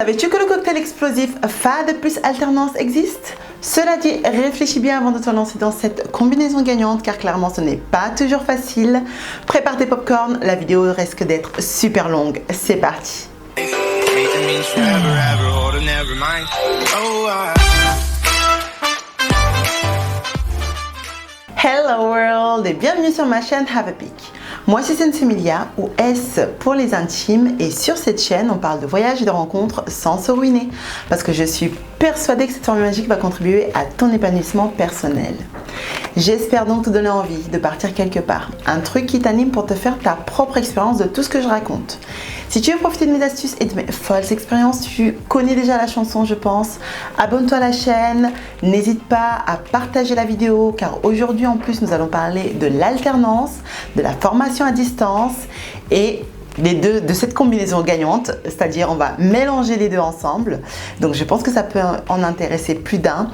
Savais-tu que le cocktail explosif FAD plus alternance existe? Cela dit, réfléchis bien avant de te lancer dans cette combinaison gagnante car clairement ce n'est pas toujours facile. Prépare tes popcorn, la vidéo risque d'être super longue. C'est parti! Hello world et bienvenue sur ma chaîne Have a Peek. Moi c'est Sensemilia ou S pour les intimes et sur cette chaîne on parle de voyages et de rencontres sans se ruiner parce que je suis persuadée que cette formule magique va contribuer à ton épanouissement personnel. J'espère donc te donner envie de partir quelque part, un truc qui t'anime pour te faire ta propre expérience de tout ce que je raconte. Si tu veux profiter de mes astuces et de mes folles expériences, tu connais déjà la chanson je pense. Abonne-toi à la chaîne, n'hésite pas à partager la vidéo car aujourd'hui en plus nous allons parler de l'alternance, de la formation à distance et de cette combinaison gagnante, c'est-à-dire on va mélanger les deux ensemble. Donc je pense que ça peut en intéresser plus d'un.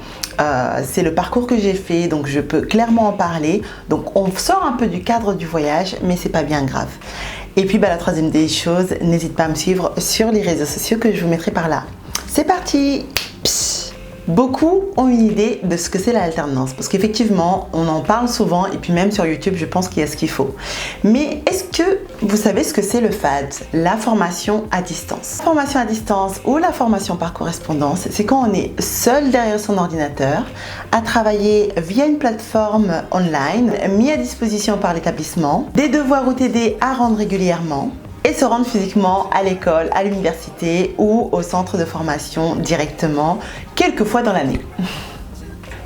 C'est le parcours que j'ai fait, donc je peux clairement en parler. Donc on sort un peu du cadre du voyage, mais c'est pas bien grave. Et puis la troisième des choses, n'hésite pas à me suivre sur les réseaux sociaux que je vous mettrai par là. C'est parti! Beaucoup ont une idée de ce que c'est l'alternance parce qu'effectivement on en parle souvent et puis même sur YouTube je pense qu'il y a ce qu'il faut. Mais est-ce que vous savez ce que c'est le FAD, la formation à distance? La formation à distance ou la formation par correspondance, c'est quand on est seul derrière son ordinateur à travailler via une plateforme online mise à disposition par l'établissement, des devoirs ou TD à rendre régulièrement et se rendre physiquement à l'école, à l'université ou au centre de formation directement, quelques fois dans l'année.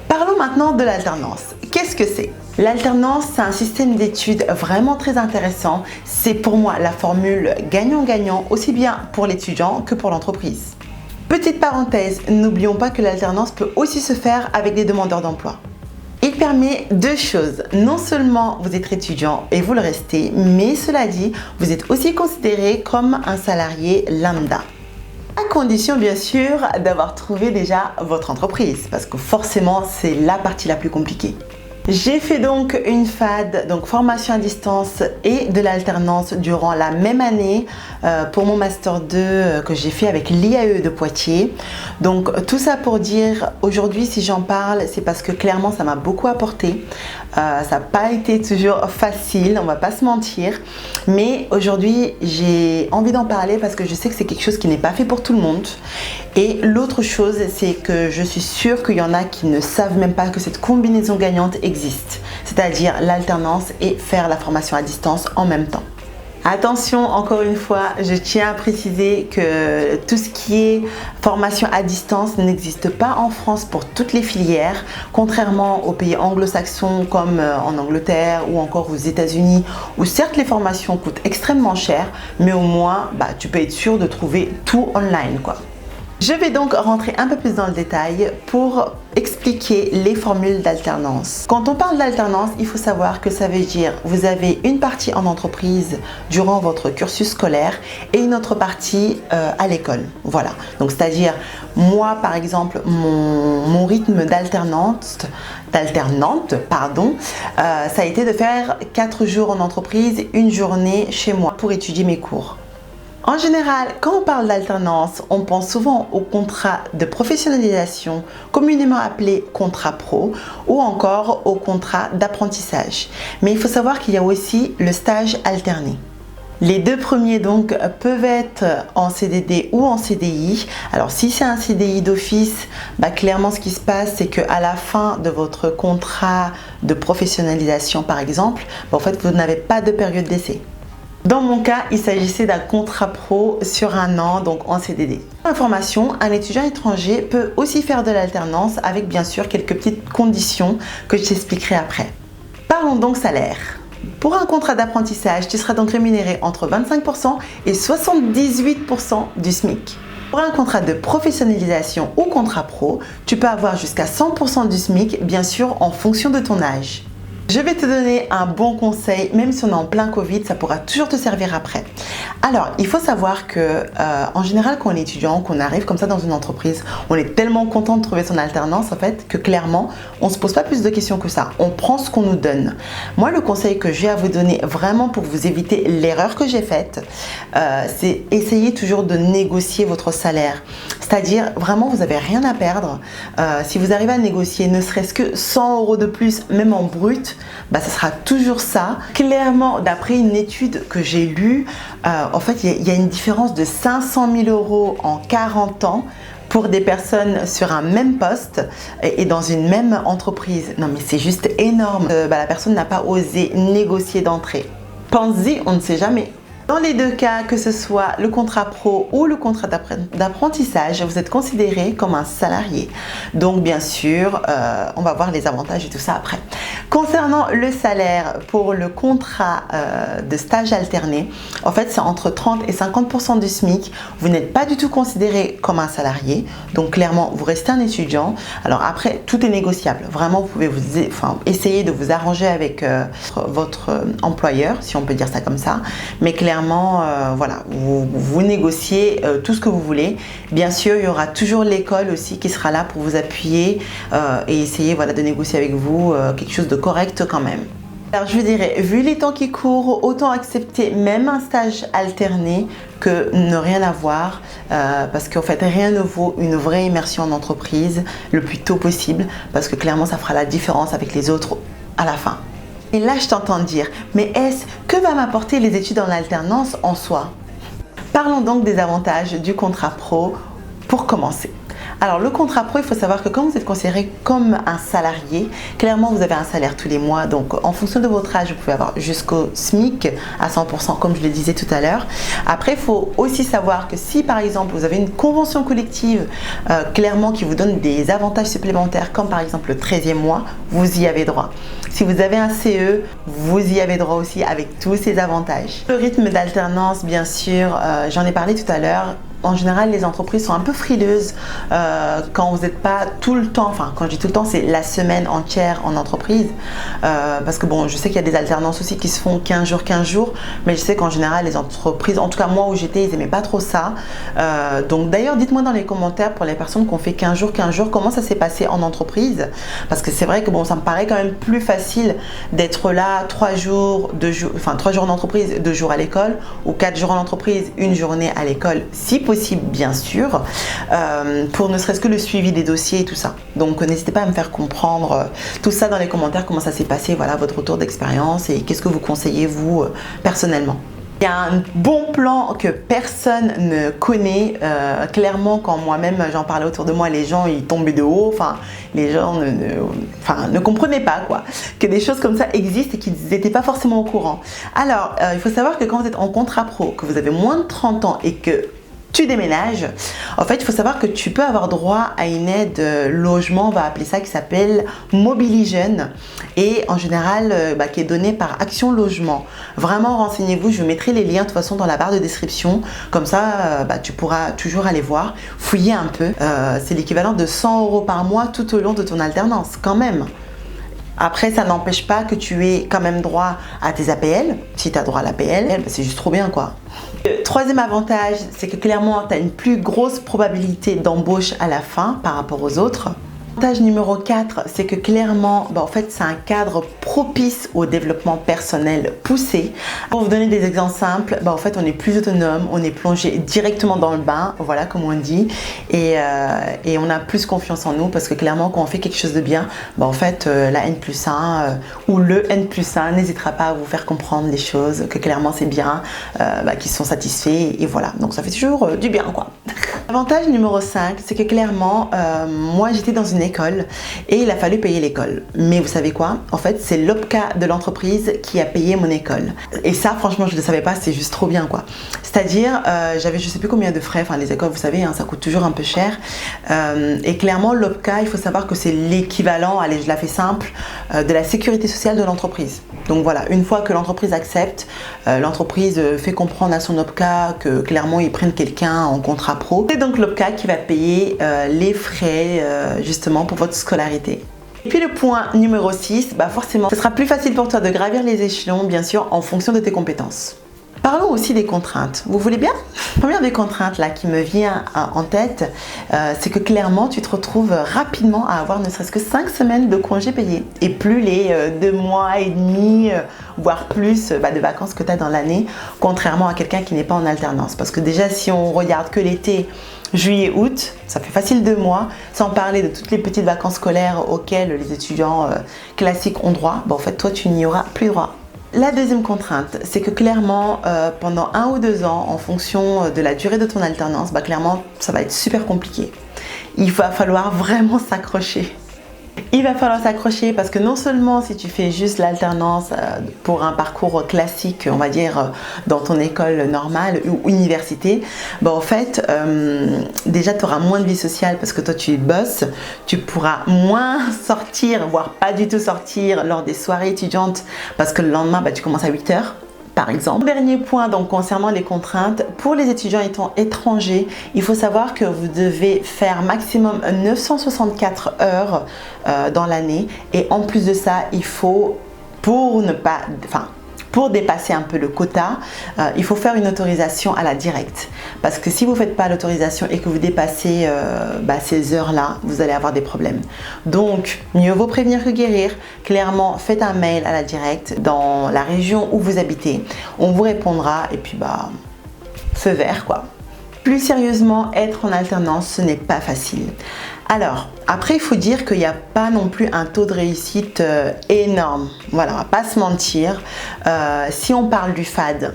Parlons maintenant de l'alternance. Qu'est-ce que c'est? L'alternance, c'est un système d'études vraiment très intéressant. C'est pour moi la formule gagnant-gagnant, aussi bien pour l'étudiant que pour l'entreprise. Petite parenthèse, n'oublions pas que l'alternance peut aussi se faire avec des demandeurs d'emploi. Il permet deux choses. Non seulement vous êtes étudiant et vous le restez, mais cela dit, vous êtes aussi considéré comme un salarié lambda. À condition bien sûr d'avoir trouvé déjà votre entreprise, parce que forcément c'est la partie la plus compliquée. J'ai fait donc une FAD, donc formation à distance et de l'alternance durant la même année pour mon Master 2 que j'ai fait avec l'IAE de Poitiers. Donc tout ça pour dire, aujourd'hui si j'en parle, c'est parce que clairement ça m'a beaucoup apporté. Ça n'a pas été toujours facile, on va pas se mentir. Mais aujourd'hui j'ai envie d'en parler parce que je sais que c'est quelque chose qui n'est pas fait pour tout le monde. Et l'autre chose, c'est que je suis sûre qu'il y en a qui ne savent même pas que cette combinaison gagnante existe, c'est-à-dire l'alternance et faire la formation à distance en même temps. Attention, encore une fois, je tiens à préciser que tout ce qui est formation à distance n'existe pas en France pour toutes les filières, contrairement aux pays anglo-saxons comme en Angleterre ou encore aux États-Unis, où certes les formations coûtent extrêmement cher, mais au moins tu peux être sûr de trouver tout online quoi. Je vais donc rentrer un peu plus dans le détail pour expliquer les formules d'alternance. Quand on parle d'alternance, il faut savoir que ça veut dire vous avez une partie en entreprise durant votre cursus scolaire et une autre partie à l'école. Voilà, donc c'est-à-dire moi par exemple mon rythme d'alternante, ça a été de faire 4 jours en entreprise, une journée chez moi pour étudier mes cours. En général, quand on parle d'alternance, on pense souvent au contrat de professionnalisation, communément appelé contrat pro, ou encore au contrat d'apprentissage. Mais il faut savoir qu'il y a aussi le stage alterné. Les deux premiers donc peuvent être en CDD ou en CDI. Alors si c'est un CDI d'office, clairement ce qui se passe c'est qu'à la fin de votre contrat de professionnalisation par exemple, en fait vous n'avez pas de période d'essai. Dans mon cas, il s'agissait d'un contrat pro sur 1 an, donc en CDD. Information, un étudiant étranger peut aussi faire de l'alternance avec bien sûr quelques petites conditions que je t'expliquerai après. Parlons donc salaire. Pour un contrat d'apprentissage, tu seras donc rémunéré entre 25% et 78% du SMIC. Pour un contrat de professionnalisation ou contrat pro, tu peux avoir jusqu'à 100% du SMIC, bien sûr en fonction de ton âge. Je vais te donner un bon conseil, même si on est en plein Covid, ça pourra toujours te servir après. Alors, il faut savoir que en général, quand on est étudiant, qu'on arrive comme ça dans une entreprise, on est tellement content de trouver son alternance en fait que clairement, on ne se pose pas plus de questions que ça. On prend ce qu'on nous donne. Moi, le conseil que j'ai à vous donner vraiment pour vous éviter l'erreur que j'ai faite, c'est essayer toujours de négocier votre salaire. C'est-à-dire, vraiment, vous n'avez rien à perdre. Si vous arrivez à négocier ne serait-ce que 100 € de plus, même en brut, bah, ça sera toujours ça. Clairement, d'après une étude que j'ai lue, en fait, il y a une différence de 500 000 € en 40 ans pour des personnes sur un même poste et dans une même entreprise. Non, mais c'est juste énorme. La personne n'a pas osé négocier d'entrée. Pense-y, on ne sait jamais. Dans les deux cas, que ce soit le contrat pro ou le contrat d'apprentissage, vous êtes considéré comme un salarié. Donc bien sûr, on va voir les avantages et tout ça après. Concernant le salaire pour le contrat de stage alterné, en fait c'est entre 30 et 50% du SMIC. Vous n'êtes pas du tout considéré comme un salarié. Donc clairement, vous restez un étudiant. Alors après, tout est négociable. Vraiment, vous pouvez essayer de vous arranger avec votre employeur, si on peut dire ça comme ça. Mais clairement, voilà, vous négociez tout ce que vous voulez. Bien sûr, il y aura toujours l'école aussi qui sera là pour vous appuyer et essayer voilà, de négocier avec vous quelque chose de correct quand même. Alors je vous dirais, vu les temps qui courent, autant accepter même un stage alterné que ne rien avoir parce qu'en fait rien ne vaut une vraie immersion en entreprise le plus tôt possible parce que clairement ça fera la différence avec les autres à la fin. Et là, je t'entends dire, mais que va m'apporter les études en alternance en soi? Parlons donc des avantages du contrat pro pour commencer. Alors le contrat pro, il faut savoir que quand vous êtes considéré comme un salarié, clairement vous avez un salaire tous les mois. Donc en fonction de votre âge, vous pouvez avoir jusqu'au SMIC à 100% comme je le disais tout à l'heure. Après, il faut aussi savoir que si par exemple vous avez une convention collective clairement qui vous donne des avantages supplémentaires comme par exemple le 13e mois, vous y avez droit. Si vous avez un CE, vous y avez droit aussi avec tous ces avantages. Le rythme d'alternance, bien sûr, j'en ai parlé tout à l'heure. En général, les entreprises sont un peu frileuses quand vous n'êtes pas tout le temps, enfin quand je dis tout le temps, c'est la semaine entière en entreprise. Parce que bon, je sais qu'il y a des alternances aussi qui se font 15 jours, mais je sais qu'en général, les entreprises, en tout cas moi où j'étais, ils n'aimaient pas trop ça. Donc d'ailleurs, dites-moi dans les commentaires pour les personnes qui ont fait 15 jours, comment ça s'est passé en entreprise. Parce que c'est vrai que bon, ça me paraît quand même plus facile d'être là 3 jours, 3 jours en entreprise, 2 jours à l'école, ou 4 jours en entreprise, 1 journée à l'école, si possible bien sûr, pour ne serait-ce que le suivi des dossiers et tout ça. Donc n'hésitez pas à me faire comprendre tout ça dans les commentaires, comment ça s'est passé, voilà votre retour d'expérience et qu'est-ce que vous conseillez vous personnellement. Il y a un bon plan que personne ne connaît. Clairement, quand moi-même j'en parlais autour de moi, les gens ils tombaient de haut. Enfin, les gens ne comprenaient pas quoi, que des choses comme ça existent et qu'ils n'étaient pas forcément au courant. Alors, il faut savoir que quand vous êtes en contrat pro, que vous avez moins de 30 ans et que tu déménages, en fait il faut savoir que tu peux avoir droit à une aide logement, on va appeler ça, qui s'appelle Mobilijeunes et en général qui est donnée par Action Logement. Vraiment renseignez-vous, je mettrai les liens de toute façon dans la barre de description, comme ça tu pourras toujours aller voir, fouiller un peu. C'est l'équivalent de 100 € par mois tout au long de ton alternance quand même. Après, ça n'empêche pas que tu aies quand même droit à tes APL. Si tu as droit à l'APL, c'est juste trop bien quoi. Le troisième avantage, c'est que clairement, tu as une plus grosse probabilité d'embauche à la fin par rapport aux autres. Avantage numéro 4, c'est que clairement, en fait, c'est un cadre propice au développement personnel poussé. Pour vous donner des exemples simples, en fait, on est plus autonome, on est plongé directement dans le bain, voilà comme on dit, et on a plus confiance en nous parce que clairement, quand on fait quelque chose de bien, en fait, la N+1 ou le N+1 n'hésitera pas à vous faire comprendre les choses, que clairement c'est bien, qu'ils sont satisfaits, et voilà. Donc ça fait toujours du bien, quoi. Avantage numéro 5, c'est que clairement, moi j'étais dans une école et il a fallu payer l'école. Mais vous savez quoi? En fait, c'est l'OPCA de l'entreprise qui a payé mon école. Et ça, franchement, je ne le savais pas, c'est juste trop bien, quoi. C'est-à-dire, j'avais je sais plus combien de frais, enfin les écoles, vous savez, ça coûte toujours un peu cher. Et clairement, l'OPCA, il faut savoir que c'est l'équivalent, allez, je la fais simple, de la sécurité sociale de l'entreprise. Donc voilà, une fois que l'entreprise accepte, l'entreprise fait comprendre à son OPCA que clairement, ils prennent quelqu'un en contrat pro. C'est donc l'OPCA qui va payer les frais, justement, pour votre scolarité. Et puis le point numéro 6, forcément, ce sera plus facile pour toi de gravir les échelons, bien sûr, en fonction de tes compétences. Parlons aussi des contraintes. Vous voulez bien? La première des contraintes là qui me vient en tête, c'est que clairement tu te retrouves rapidement à avoir ne serait-ce que 5 semaines de congés payés et plus les 2 mois et demi, voire plus de vacances que tu as dans l'année, contrairement à quelqu'un qui n'est pas en alternance. Parce que déjà si on regarde que l'été, juillet, août, ça fait facile 2 mois, sans parler de toutes les petites vacances scolaires auxquelles les étudiants classiques ont droit. En fait toi tu n'y auras plus droit. La deuxième contrainte, c'est que clairement, pendant 1 ou 2 ans, en fonction de la durée de ton alternance, clairement, ça va être super compliqué. Il va falloir vraiment s'accrocher. Il va falloir s'accrocher parce que non seulement si tu fais juste l'alternance pour un parcours classique, on va dire, dans ton école normale ou université, en fait, déjà tu auras moins de vie sociale parce que toi tu bosses, tu pourras moins sortir, voire pas du tout sortir lors des soirées étudiantes parce que le lendemain, tu commences à 8 h. Par exemple. Dernier point donc concernant les contraintes, pour les étudiants étant étrangers, il faut savoir que vous devez faire maximum 964 heures dans l'année et en plus de ça, il faut pour dépasser un peu le quota, il faut faire une autorisation à la directe. Parce que si vous ne faites pas l'autorisation et que vous dépassez ces heures-là, vous allez avoir des problèmes. Donc, mieux vaut prévenir que guérir. Clairement, faites un mail à la directe dans la région où vous habitez. On vous répondra et puis feu vert quoi. Plus sérieusement, être en alternance, ce n'est pas facile. Alors, après, il faut dire qu'il n'y a pas non plus un taux de réussite énorme. Voilà, on va pas se mentir. Si on parle du FAD,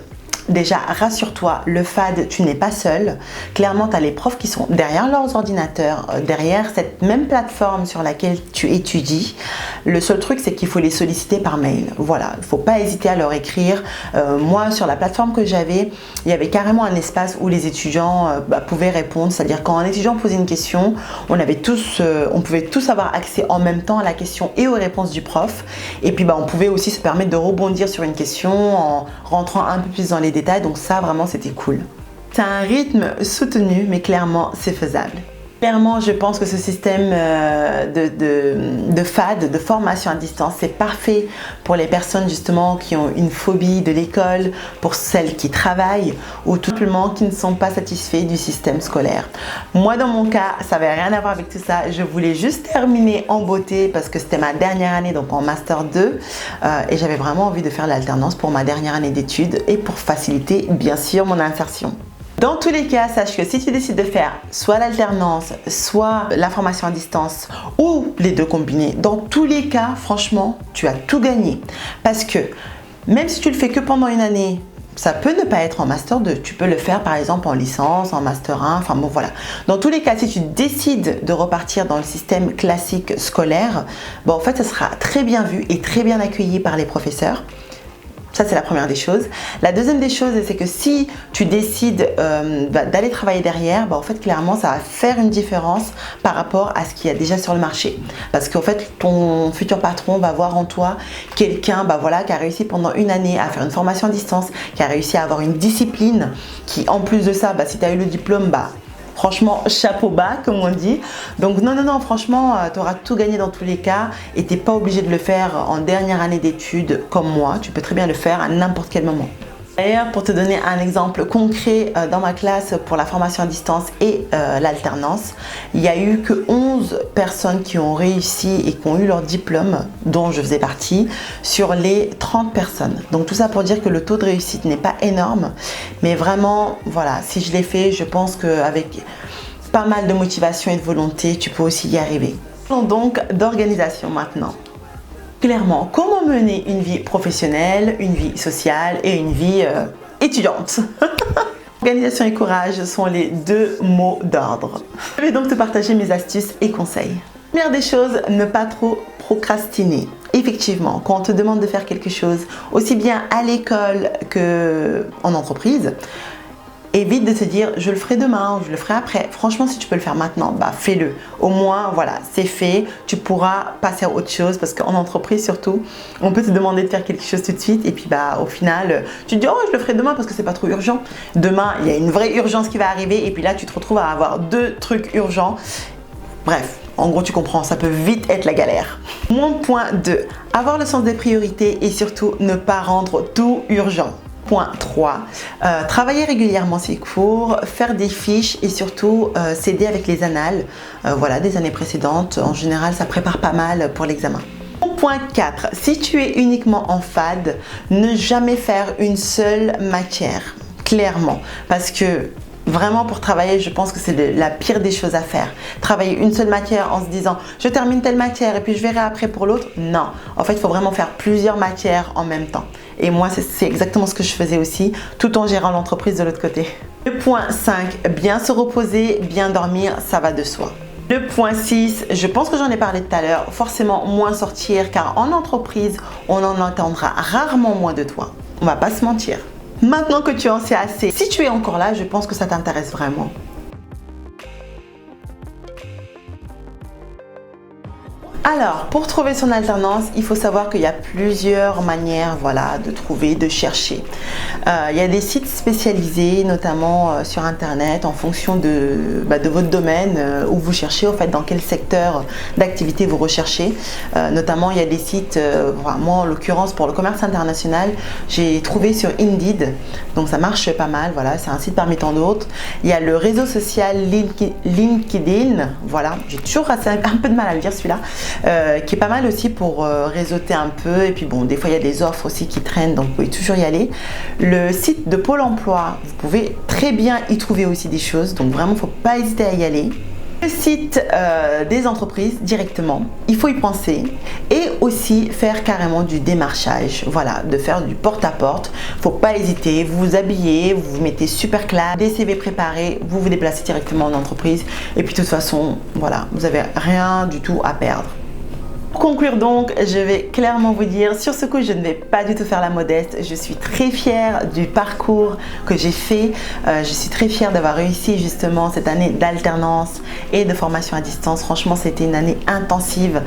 déjà, rassure-toi, le FAD, tu n'es pas seul. Clairement, tu as les profs qui sont derrière leurs ordinateurs, derrière cette même plateforme sur laquelle tu étudies. Le seul truc, c'est qu'il faut les solliciter par mail. Voilà, il ne faut pas hésiter à leur écrire. Moi, sur la plateforme que j'avais, il y avait carrément un espace où les étudiants pouvaient répondre. C'est-à-dire, quand un étudiant posait une question, on pouvait tous avoir accès en même temps à la question et aux réponses du prof. Et puis, on pouvait aussi se permettre de rebondir sur une question en rentrant un peu plus dans les détails, donc ça vraiment c'était cool. C'est un rythme soutenu mais clairement c'est faisable. Clairement je pense que ce système de FAD, de formation à distance, c'est parfait pour les personnes justement qui ont une phobie de l'école, pour celles qui travaillent ou tout simplement qui ne sont pas satisfaits du système scolaire. Moi dans mon cas ça n'avait rien à voir avec tout ça, je voulais juste terminer en beauté parce que c'était ma dernière année donc en master 2 et j'avais vraiment envie de faire l'alternance pour ma dernière année d'études et pour faciliter bien sûr mon insertion. Dans tous les cas, sache que si tu décides de faire soit l'alternance, soit la formation à distance ou les deux combinés, dans tous les cas, franchement, tu as tout gagné. Parce que même si tu le fais que pendant une année, ça peut ne pas être en master 2. Tu peux le faire par exemple en licence, en master 1, enfin bon voilà. Dans tous les cas, si tu décides de repartir dans le système classique scolaire, en fait, ça sera très bien vu et très bien accueilli par les professeurs. Ça, c'est la première des choses. La deuxième des choses, c'est que si tu décides d'aller travailler derrière, en fait, clairement, ça va faire une différence par rapport à ce qu'il y a déjà sur le marché. Parce qu'en fait, ton futur patron va voir en toi quelqu'un qui a réussi pendant une année à faire une formation à distance, qui a réussi à avoir une discipline, qui en plus de ça, si tu as eu le diplôme, franchement, chapeau bas, comme on dit. Donc non, franchement, tu auras tout gagné dans tous les cas et tu n'es pas obligé de le faire en dernière année d'études comme moi. Tu peux très bien le faire à n'importe quel moment. D'ailleurs, pour te donner un exemple concret dans ma classe pour la formation à distance et l'alternance, il n'y a eu que 11 personnes qui ont réussi et qui ont eu leur diplôme, dont je faisais partie, sur les 30 personnes. Donc tout ça pour dire que le taux de réussite n'est pas énorme, mais vraiment, voilà, si je l'ai fait, je pense qu'avec pas mal de motivation et de volonté, tu peux aussi y arriver. Parlons donc d'organisation maintenant. Clairement, comment mener une vie professionnelle, une vie sociale et une vie étudiante. Organisation et courage sont les deux mots d'ordre. Je vais donc te partager mes astuces et conseils. Première des choses, ne pas trop procrastiner. Effectivement, quand on te demande de faire quelque chose, aussi bien à l'école qu'en entreprise, évite de te dire je le ferai demain ou je le ferai après. Franchement, si tu peux le faire maintenant, fais-le. Au moins, voilà, c'est fait. Tu pourras passer à autre chose parce qu'en entreprise surtout, on peut te demander de faire quelque chose tout de suite et puis au final, tu te dis oh je le ferai demain parce que c'est pas trop urgent. Demain, il y a une vraie urgence qui va arriver et puis là, tu te retrouves à avoir 2 trucs urgents. Bref, en gros tu comprends, ça peut vite être la galère. Mon point 2, avoir le sens des priorités et surtout ne pas rendre tout urgent. Point 3, travailler régulièrement ses cours, faire des fiches et surtout s'aider avec les annales voilà, des années précédentes. En général, ça prépare pas mal pour l'examen. Point 4, si tu es uniquement en FAD, ne jamais faire une seule matière, clairement, parce que vraiment pour travailler, je pense que c'est la pire des choses à faire. Travailler une seule matière en se disant je termine telle matière et puis je verrai après pour l'autre. Non, en fait il faut vraiment faire plusieurs matières en même temps. Et moi c'est exactement ce que je faisais aussi, tout en gérant l'entreprise de l'autre côté. Le point 5, bien se reposer, bien dormir, ça va de soi. Le point 6, je pense que j'en ai parlé tout à l'heure, forcément moins sortir car en entreprise, on en entendra rarement moins de toi. On va pas se mentir. Maintenant que tu en sais assez, si tu es encore là, je pense que ça t'intéresse vraiment. Alors, pour trouver son alternance, il faut savoir qu'il y a plusieurs manières voilà, de trouver, de chercher. Il y a des sites spécialisés, notamment sur Internet, en fonction de votre domaine où vous cherchez, en fait, dans quel secteur d'activité vous recherchez. Notamment, il y a des sites, moi en l'occurrence pour le commerce international, j'ai trouvé sur Indeed, donc ça marche pas mal, voilà, c'est un site parmi tant d'autres. Il y a le réseau social LinkedIn, voilà, j'ai toujours un peu de mal à le dire celui-là. Qui est pas mal aussi pour réseauter un peu et puis bon des fois il y a des offres aussi qui traînent donc vous pouvez toujours y aller. Le site de Pôle emploi, vous pouvez très bien y trouver aussi des choses donc vraiment faut pas hésiter à y aller. Le site des entreprises directement, il faut y penser et aussi faire carrément du démarchage, voilà, de faire du porte-à-porte. Faut pas hésiter, vous vous habillez, vous vous mettez super clair, des CV préparés, vous vous déplacez directement en entreprise et puis de toute façon, voilà, vous avez rien du tout à perdre. Pour conclure donc, je vais clairement vous dire, sur ce coup, je ne vais pas du tout faire la modeste. Je suis très fière du parcours que j'ai fait. Je suis très fière d'avoir réussi justement cette année d'alternance et de formation à distance. Franchement, c'était une année intensive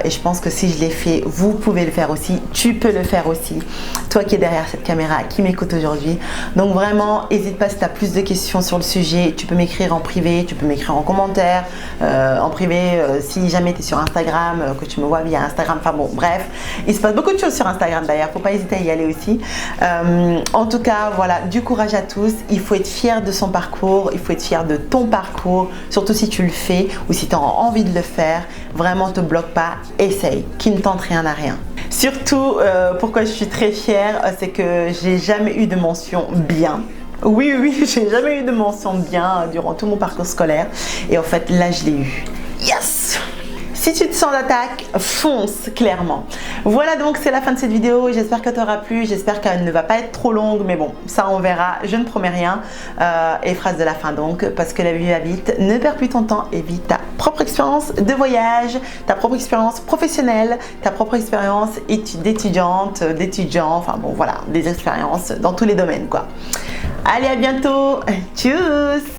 et je pense que si je l'ai fait, vous pouvez le faire aussi. Tu peux le faire aussi. Toi qui es derrière cette caméra, qui m'écoute aujourd'hui. Donc vraiment, n'hésite pas si tu as plus de questions sur le sujet. Tu peux m'écrire en privé, tu peux m'écrire en commentaire, en privé si jamais tu es sur Instagram, que tu me vois via Instagram, enfin bon bref, il se passe beaucoup de choses sur Instagram d'ailleurs, faut pas hésiter à y aller aussi. En tout cas voilà, du courage à tous, il faut être fier de son parcours, il faut être fier de ton parcours, surtout si tu le fais ou si tu as envie de le faire, vraiment te bloque pas, essaye, qui ne tente rien à rien. Surtout, pourquoi je suis très fière, c'est que j'ai jamais eu de mention bien. Oui, j'ai jamais eu de mention bien durant tout mon parcours scolaire et en fait là je l'ai eu. Yes! Si tu te sens d'attaque, fonce clairement. Voilà donc c'est la fin de cette vidéo, j'espère qu'elle t'aura plu, j'espère qu'elle ne va pas être trop longue, mais bon, ça on verra, je ne promets rien. Et phrase de la fin donc, parce que la vie va vite, ne perds plus ton temps et vis ta propre expérience de voyage, ta propre expérience professionnelle, ta propre expérience d'étudiante, d'étudiant, enfin bon voilà, des expériences dans tous les domaines quoi. Allez à bientôt, tchuss!